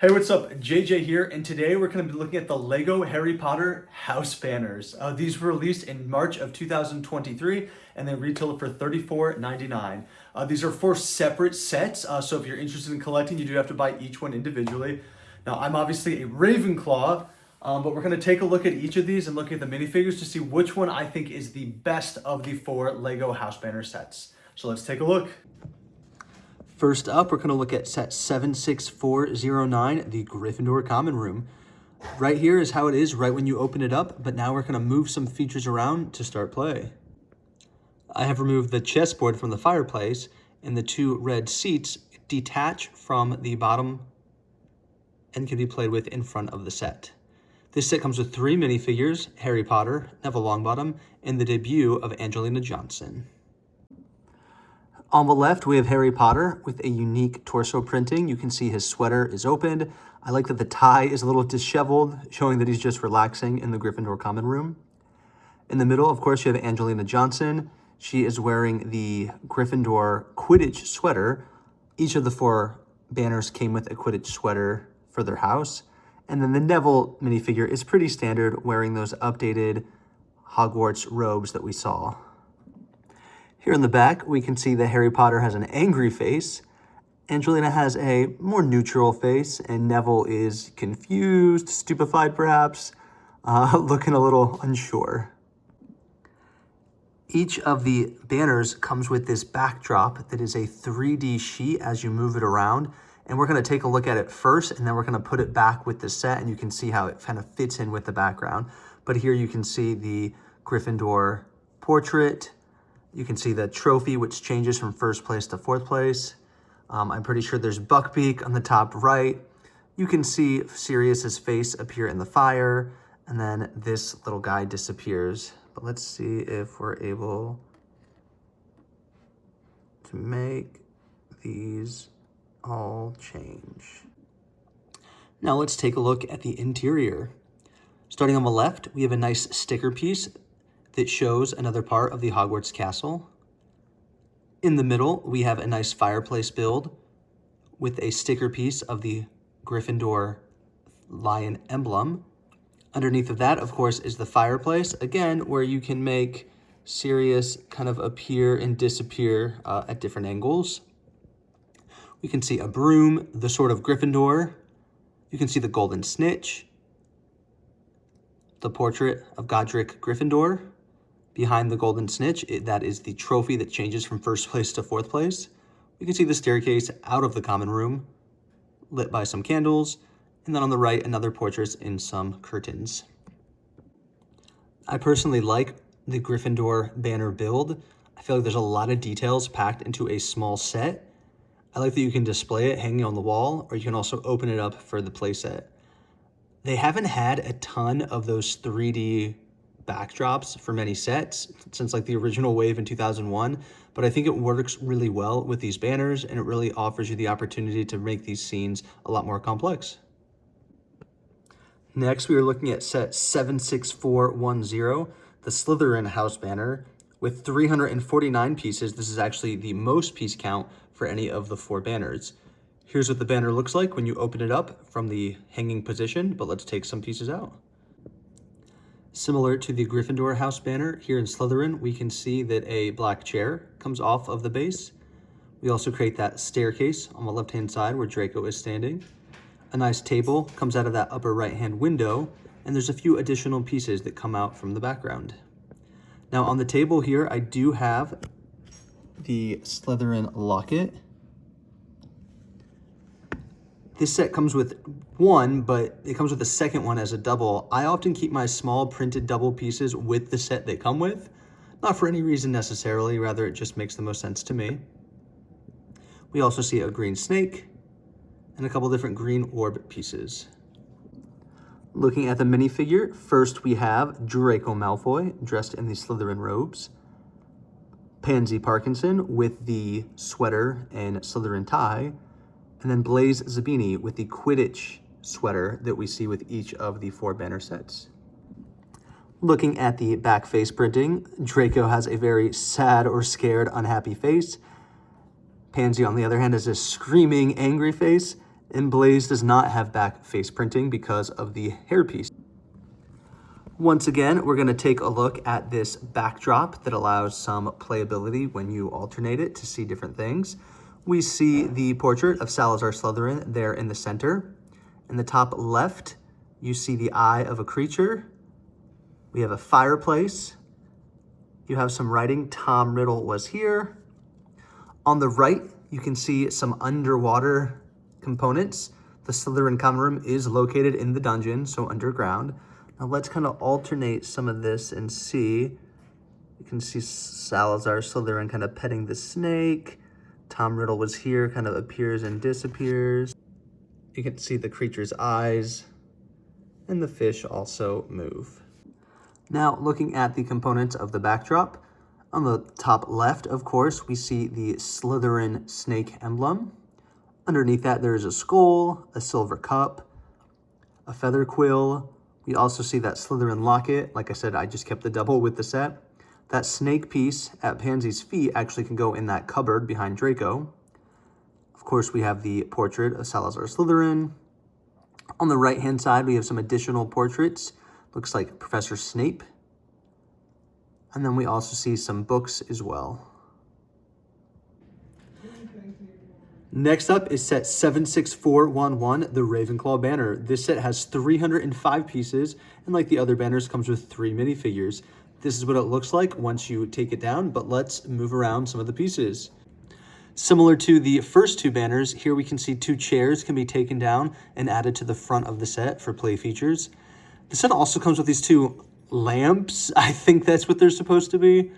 Hey, what's up? JJ here, and today we're going to be looking at the Lego Harry Potter house banners. These were released in March of 2023, and they retailed for $34.99. These are four separate sets, so if you're interested in collecting, you do have to buy each one individually. Now, I'm obviously a Ravenclaw, but we're going to take a look at each of these and look at the minifigures to see which one I think is the best of the four Lego house banner sets. So let's take a look. First up, we're going to look at set 76409, the Gryffindor Common Room. Right here is how it is right when you open it up, but now we're going to move some features around to start play. I have removed the chessboard from the fireplace, and the two red seats detach from the bottom and can be played with in front of the set. This set comes with three minifigures: Harry Potter, Neville Longbottom, and the debut of Angelina Johnson. On the left, we have Harry Potter with a unique torso printing. You can see his sweater is opened. I like that the tie is a little disheveled, showing that he's just relaxing in the Gryffindor Common Room. In the middle, of course, you have Angelina Johnson. She is wearing the Gryffindor Quidditch sweater. Each of the four banners came with a Quidditch sweater for their house. And then the Neville minifigure is pretty standard, wearing those updated Hogwarts robes that we saw. Here in the back, we can see that Harry Potter has an angry face, Angelina has a more neutral face, and Neville is confused, stupefied perhaps, looking a little unsure. Each of the banners comes with this backdrop that is a 3D sheet as you move it around, and we're going to take a look at it first, and then we're going to put it back with the set, and you can see how it kind of fits in with the background. But here you can see the Gryffindor portrait. You can see the trophy, which changes from first place to fourth place. I'm pretty sure there's Buckbeak on the top right. You can see Sirius's face appear in the fire, and then this little guy disappears. But let's see if we're able to make these all change. Now let's take a look at the interior. Starting on the left, we have a nice sticker piece that shows another part of the Hogwarts castle. In the middle, we have a nice fireplace build with a sticker piece of the Gryffindor lion emblem. Underneath of that, of course, is the fireplace, again, where you can make Sirius kind of appear and disappear at different angles. We can see a broom, the sword of Gryffindor. You can see the golden snitch, the portrait of Godric Gryffindor. Behind the golden snitch, that is the trophy that changes from first place to fourth place. We can see the staircase out of the common room, lit by some candles, and then on the right, another portrait in some curtains. I personally like the Gryffindor banner build. I feel like there's a lot of details packed into a small set. I like that you can display it hanging on the wall, or you can also open it up for the playset. They haven't had a ton of those 3D backdrops for many sets since like the original wave in 2001, but I think it works really well with these banners, and it really offers you the opportunity to make these scenes a lot more complex. Next, we are looking at set 76410, the Slytherin house banner with 349 pieces. This is actually the most piece count for any of the four banners. Here's what the banner looks like when you open it up from the hanging position, but let's take some pieces out. Similar to the Gryffindor house banner, here in Slytherin, we can see that a black chair comes off of the base. We also create that staircase on the left-hand side where Draco is standing. A nice table comes out of that upper right-hand window, and there's a few additional pieces that come out from the background. Now on the table here, I do have the Slytherin locket. This set comes with one, but it comes with a second one as a double. I often keep my small printed double pieces with the set they come with. Not for any reason necessarily, rather it just makes the most sense to me. We also see a green snake and a couple different green orb pieces. Looking at the minifigure, first we have Draco Malfoy dressed in the Slytherin robes, Pansy Parkinson with the sweater and Slytherin tie, and then Blaise Zabini with the Quidditch sweater that we see with each of the four banner sets. Looking at the back face printing, Draco has a very sad or scared, unhappy face. Pansy, on the other hand, has a screaming, angry face, And Blaze does not have back face printing because of the hairpiece. Once again, we're going to take a look at this backdrop that allows some playability when you alternate it to see different things. We see the portrait of Salazar Slytherin there in the center. In the top left, you see the eye of a creature. We have a fireplace. You have some writing, Tom Riddle was here. On the right, you can see some underwater components. The Slytherin common room is located in the dungeon, so underground. Now let's kind of alternate some of this and see. You can see Salazar Slytherin kind of petting the snake. Tom Riddle was here, kind of appears and disappears. You can see the creature's eyes, and the fish also move. Now, looking at the components of the backdrop, on the top left, of course, we see the Slytherin snake emblem. Underneath that, there is a skull, a silver cup, a feather quill. We also see that Slytherin locket. Like I said, I just kept the double with the set. That snake piece at Pansy's feet actually can go in that cupboard behind Draco. Of course, we have the portrait of Salazar Slytherin. On the right-hand side, we have some additional portraits. Looks like Professor Snape. And then we also see some books as well. Next up is set 76411, the Ravenclaw banner. This set has 305 pieces, and like the other banners, comes with 3 minifigures. This is what it looks like once you take it down, but let's move around some of the pieces. Similar to the first 2 banners, here we can see 2 chairs can be taken down and added to the front of the set for play features. The set also comes with these 2 lamps. I think that's what they're supposed to be.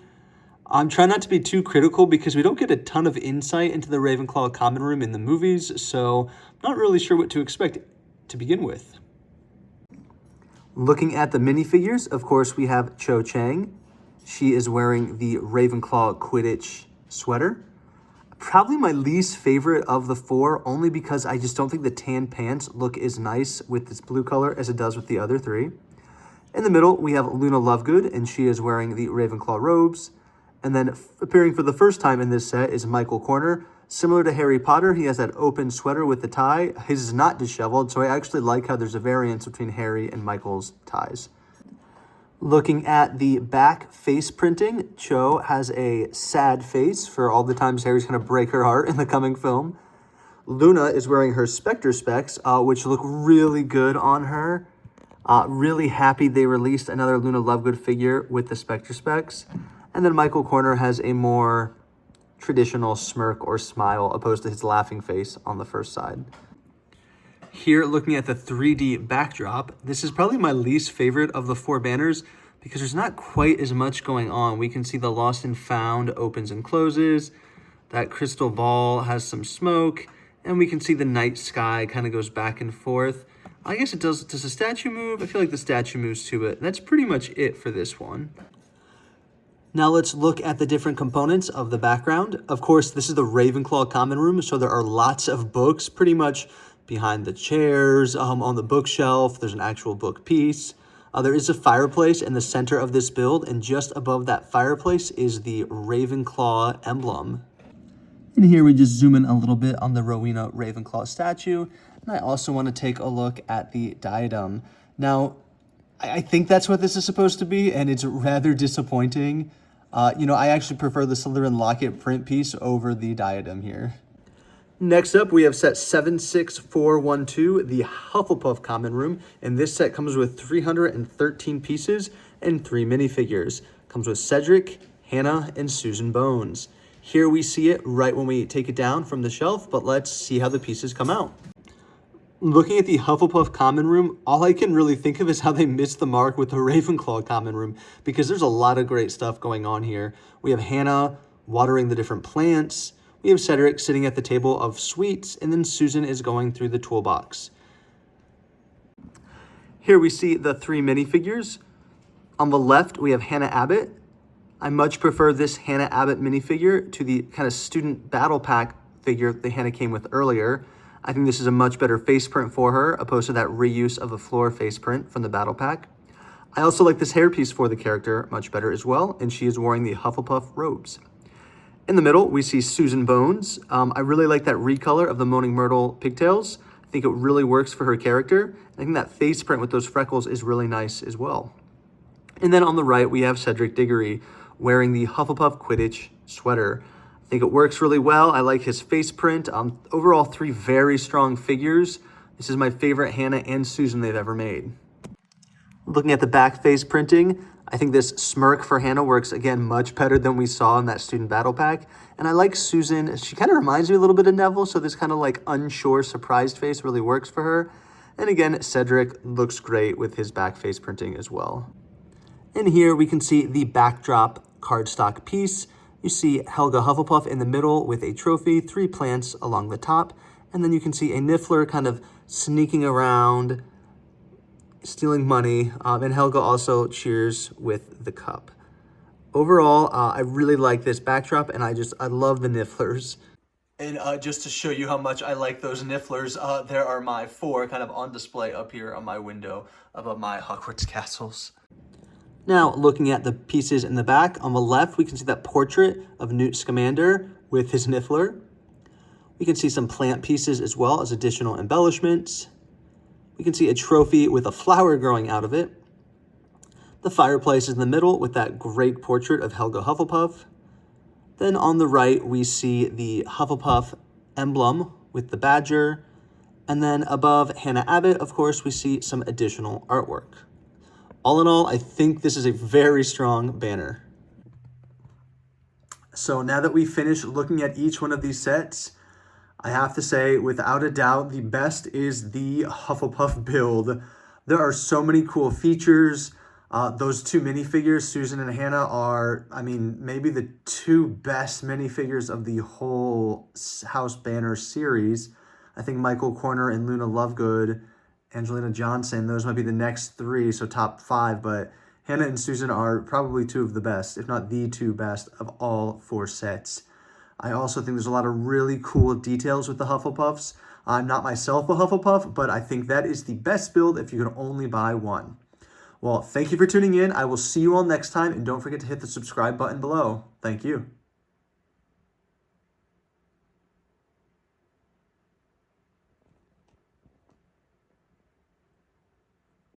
I'm trying not to be too critical because we don't get a ton of insight into the Ravenclaw common room in the movies, so I'm not really sure what to expect to begin with. Looking at the minifigures, of course, we have Cho Chang. She is wearing the Ravenclaw Quidditch sweater. Probably my least favorite of the 4, only because I just don't think the tan pants look as nice with this blue color as it does with the other 3. In the middle, we have Luna Lovegood, and she is wearing the Ravenclaw robes. And then appearing for the first time in this set is Michael Corner. Similar to Harry Potter, he has that open sweater with the tie. His is not disheveled, so I actually like how there's a variance between Harry and Michael's ties. Looking at the back face printing, Cho has a sad face for all the times Harry's going to break her heart in the coming film. Luna is wearing her Spectre specs, which look really good on her. Really happy they released another Luna Lovegood figure with the Spectre specs. And then Michael Corner has a more traditional smirk or smile opposed to his laughing face on the first side. Here, looking at the 3D backdrop, this is probably my least favorite of the 4 banners because there's not quite as much going on. We can see the Lost and Found opens and closes. That crystal ball has some smoke. And we can see the night sky kind of goes back and forth. I guess it does. Does the statue move? I feel like the statue moves to it. That's pretty much it for this one. Now let's look at the different components of the background. Of course, this is the Ravenclaw common room, so there are lots of books pretty much behind the chairs, on the bookshelf. There's an actual book piece. There is a fireplace in the center of this build, and just above that fireplace is the Ravenclaw emblem. And here we just zoom in a little bit on the Rowena Ravenclaw statue. And I also want to take a look at the diadem. Now, I think that's what this is supposed to be, and it's rather disappointing. I actually prefer the Slytherin locket print piece over the diadem here. Next up, we have set 76412, the Hufflepuff common room. And this set comes with 313 pieces and 3 minifigures. Comes with Cedric, Hannah, and Susan Bones. Here we see it right when we take it down from the shelf, but let's see how the pieces come out. Looking at the Hufflepuff common room, all I can really think of is how they missed the mark with the Ravenclaw common room, because there's a lot of great stuff going on here. We have Hannah watering the different plants. We have Cedric sitting at the table of sweets, and then Susan is going through the toolbox. Here we see the 3 minifigures. On the left, we have Hannah Abbott. I much prefer this Hannah Abbott minifigure to the kind of student battle pack figure that Hannah came with earlier. I think this is a much better face print for her, opposed to that reuse of the floor face print from the battle pack. I also like this hairpiece for the character much better as well, and she is wearing the Hufflepuff robes. In the middle, we see Susan Bones. I really like that recolor of the Moaning Myrtle pigtails. I I think it really works for her character. I think that face print with those freckles is really nice as well. And then on the right, we have Cedric Diggory wearing the Hufflepuff Quidditch sweater. I think it works really well. I like his face print. Overall, 3 very strong figures. This is my favorite Hannah and Susan they've ever made. Looking at the back face printing, I think this smirk for Hannah works, again, much better than we saw in that student battle pack. And I like Susan. She kind of reminds me a little bit of Neville, so this kind of like unsure, surprised face really works for her. And again, Cedric looks great with his back face printing as well. And here we can see the backdrop cardstock piece. You see Helga Hufflepuff in the middle with a trophy, 3 plants along the top, and then you can see a Niffler kind of sneaking around, stealing money, and Helga also cheers with the cup. Overall, I really like this backdrop, and I love the Nifflers. And just to show you how much I like those Nifflers, there are my 4 kind of on display up here on my window above my Hogwarts castles. Now, looking at the pieces in the back, on the left, we can see that portrait of Newt Scamander with his Niffler. We can see some plant pieces as well as additional embellishments. We can see a trophy with a flower growing out of it. The fireplace is in the middle with that great portrait of Helga Hufflepuff. Then on the right, we see the Hufflepuff emblem with the badger. And then above Hannah Abbott, of course, we see some additional artwork. All in all, I think this is a very strong banner. So now that we've finished looking at each one of these sets, I have to say, without a doubt, the best is the Hufflepuff build. There are so many cool features. Those 2 minifigures, Susan and Hannah, are, I mean, maybe the 2 best minifigures of the whole House Banner series. I think Michael Corner and Luna Lovegood, Angelina Johnson, those might be the next 3, so top 5, but Hannah and Susan are probably 2 of the best, if not the 2 best of all 4 sets. I also think there's a lot of really cool details with the Hufflepuffs. I'm not myself a Hufflepuff, but I think that is the best build if you could only buy one. Well, thank you for tuning in. I will see you all next time, and don't forget to hit the subscribe button below. Thank you.